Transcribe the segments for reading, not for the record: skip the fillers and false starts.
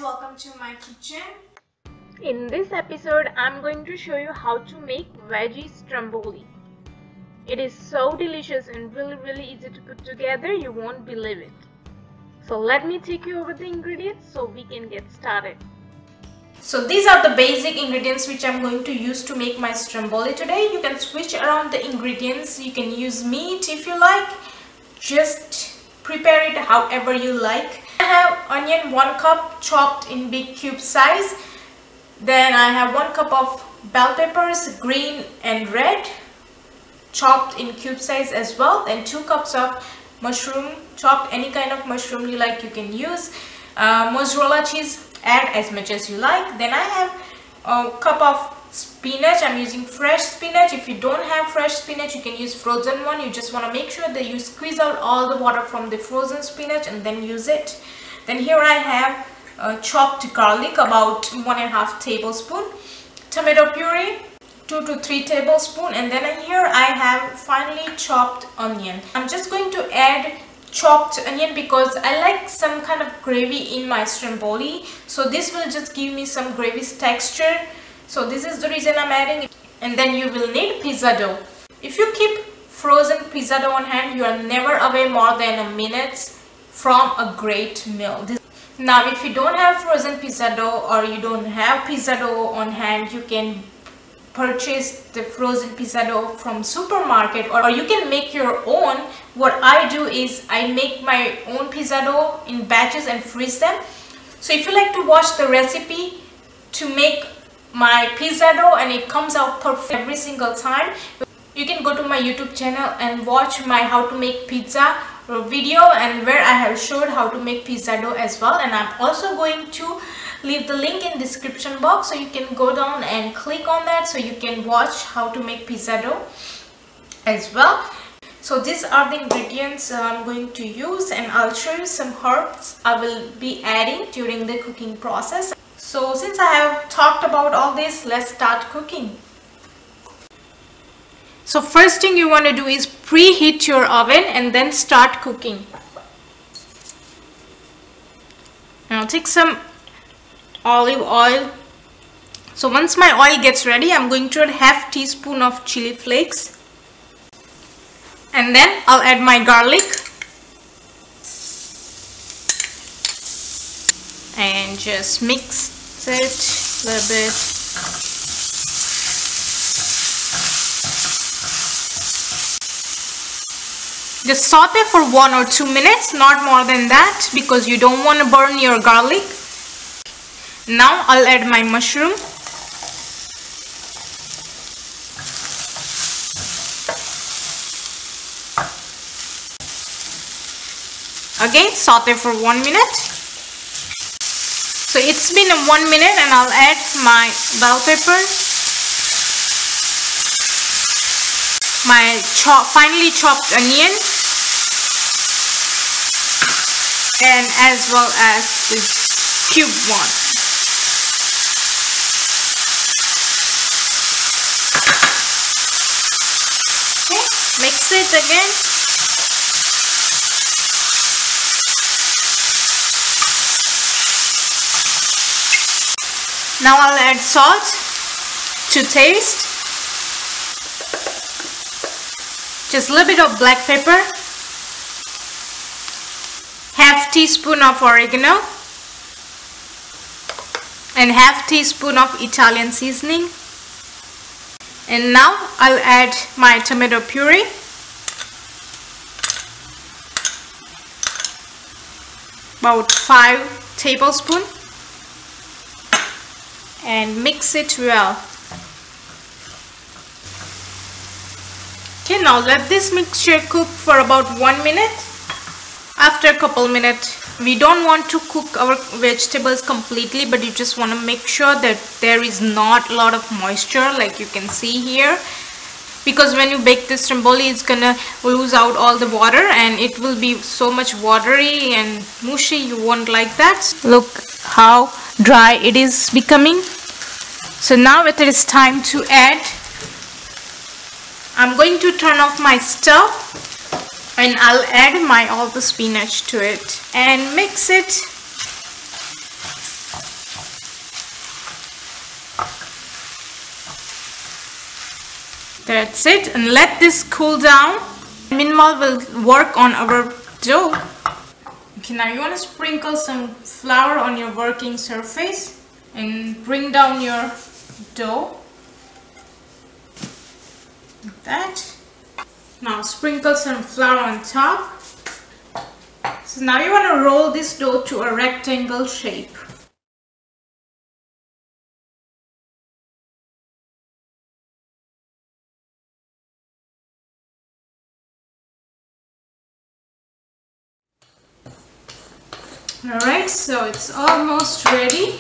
welcome to my kitchen. In this episode, I'm going to show you how to make Veggie Stromboli. It is so delicious and really easy to put together, you won't believe it. So let me take you over the ingredients so we can get started. So these are the basic ingredients which I'm going to use to make my stromboli today. You can switch around the ingredients, you can use meat if you like, just prepare it however you like. I have onion 1 cup chopped in big cube size. Then I have 1 cup of bell peppers, green and red, chopped in cube size as well. Then 2 cups of mushroom, chopped any kind of mushroom you like you can use. Mozzarella cheese, add as much as you like. Then I have a cup of spinach. I'm using fresh spinach. If you don't have fresh spinach, you can use frozen one. You just want to make sure that you squeeze out all the water from the frozen spinach and then use it. Then here I have chopped garlic, about 1.5 tablespoon, tomato puree 2 to 3 tablespoons, and then here I have finely chopped onion. I'm just going to add chopped onion because I like some kind of gravy in my stromboli, so this will just give me some gravy texture, so this is the reason I'm adding it. And then you will need pizza dough. If you keep frozen pizza dough on hand, you are never away more than a minute from a great meal. Now if you don't have frozen pizza dough or you don't have pizza dough on hand, you can purchase the frozen pizza dough from supermarket, or you can make your own. What I do is I make my own pizza dough in batches and freeze them. So if you like to watch the recipe to make my pizza dough and it comes out perfect every single time, you can go to my YouTube channel and watch my how to make pizza video, and where I have showed how to make pizza dough as well. And I'm also going to leave the link in description box, so you can go down and click on that so you can watch how to make pizza dough as well. So these are the ingredients I'm going to use, and I'll show you some herbs I will be adding during the cooking process. So since I have talked about all this, let's start cooking. So first thing you want to do is preheat your oven and then start cooking. Now take some olive oil. So once my oil gets ready, I'm going to add ½ teaspoon of chili flakes, and then I'll add my garlic and just mix it a little bit. Just saute for 1 or 2 minutes, not more than that, because you don't want to burn your garlic. Now I'll add my mushroom. Again, saute for 1 minute. So it's been 1 minute, and I'll add my bell pepper, my finely chopped onion, and as well as the cube one. Okay, mix it again. Now I'll add salt to taste, just a little bit of black pepper, ½ teaspoon of oregano, and ½ teaspoon of Italian seasoning. And now I'll add my tomato puree, about 5 tablespoons, and mix it well. Okay, now let this mixture cook for about 1 minute. After a couple minutes, we don't want to cook our vegetables completely, but you just want to make sure that there is not a lot of moisture like you can see here, because when you bake this stromboli, it's gonna lose out all the water and it will be so much watery and mushy. You won't like that. Look how dry it is becoming. So now it is time to add. I'm going to turn off my stove and I'll add all the spinach to it and mix it That's it, and let this cool down. Meanwhile, we'll work on our dough. Okay, now you want to sprinkle some flour on your working surface and bring down your dough like that. Now sprinkle some flour on top. So now you want to roll this dough to a rectangle shape. Alright, so it's almost ready.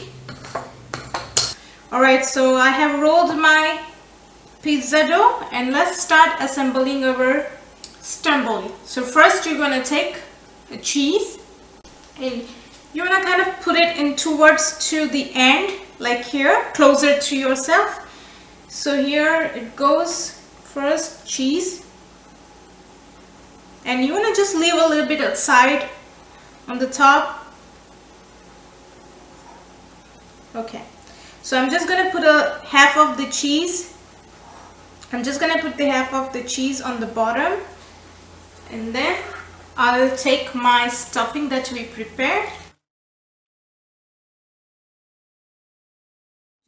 Alright, so I have rolled my pizza dough and let's start assembling our stromboli. So first you're going to take a cheese and you want to kind of put it in towards to the end, like here, closer to yourself. So here it goes, first cheese, and you want to just leave a little bit outside on the top. Okay, so I'm just going to put a half of the cheese. I'm just going to put the half of the cheese on the bottom, and then I'll take my stuffing that we prepared.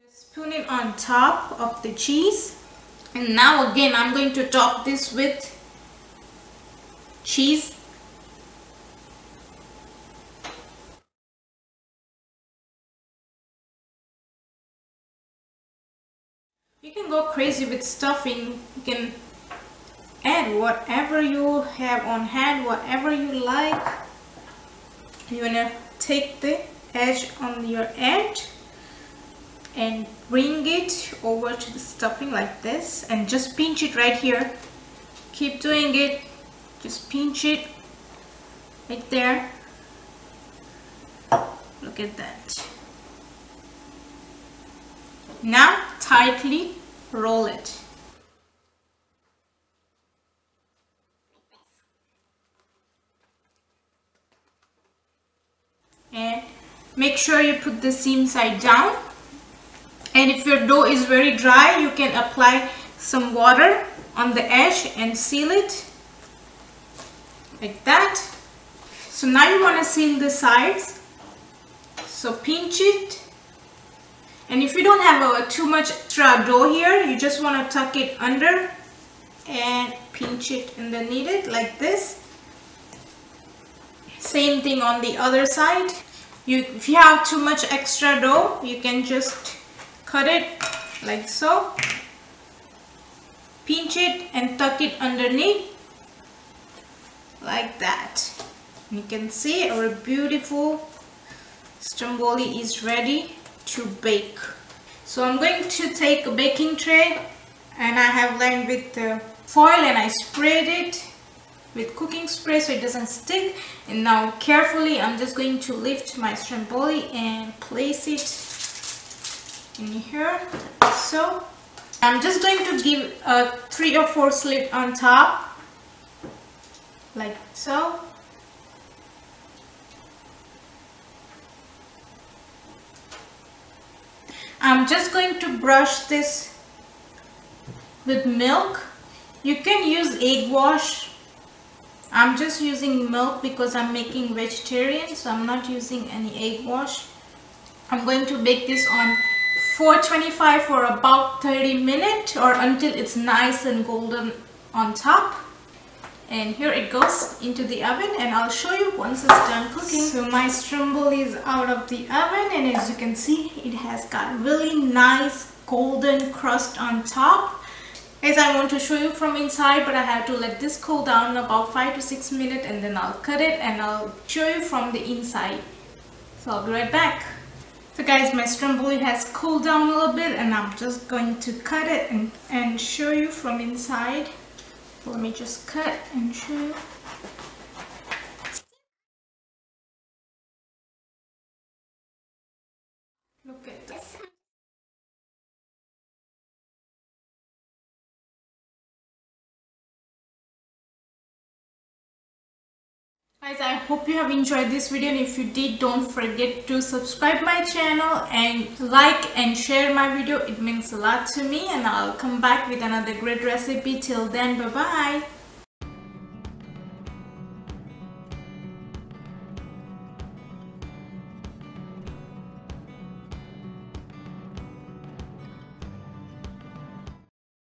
Just spoon it on top of the cheese, and now again I'm going to top this with cheese. You can go crazy with stuffing. You can add whatever you have on hand, whatever you like. You want to take the edge on your edge and bring it over to the stuffing like this and just pinch it right here. Keep doing it. Just pinch it right there. Look at that. Now tightly roll it. And make sure you put the seam side down. And if your dough is very dry, you can apply some water on the edge and seal it like that. So now you want to seal the sides. So pinch it. And if you don't have too much extra dough here, you just want to tuck it under and pinch it underneath it like this. Same thing on the other side. If you have too much extra dough, you can just cut it like so. Pinch it and tuck it underneath like that. You can see our beautiful stromboli is ready to bake. So I'm going to take a baking tray and I have lined with foil and I sprayed it with cooking spray so it doesn't stick. And now carefully I'm just going to lift my stromboli and place it in here. So I'm just going to give a 3 or 4 slit on top like so. I'm just going to brush this with milk. You can use egg wash. I'm just using milk because I'm making vegetarian, so I'm not using any egg wash. I'm going to bake this on 425 for about 30 minutes or until it's nice and golden on top. And here it goes into the oven and I'll show you once it's done cooking. So my stromboli is out of the oven and as you can see it has got really nice golden crust on top. As I want to show you from inside, but I have to let this cool down about 5 to 6 minutes and then I'll cut it and I'll show you from the inside. So I'll be right back. So guys, my stromboli has cooled down a little bit and I'm just going to cut it and show you from inside. Let me just cut and show you. Look at this. Guys, I hope you have enjoyed this video, and if you did, don't forget to subscribe my channel and like and share my video. It means a lot to me, and I'll come back with another great recipe. Till then, bye bye.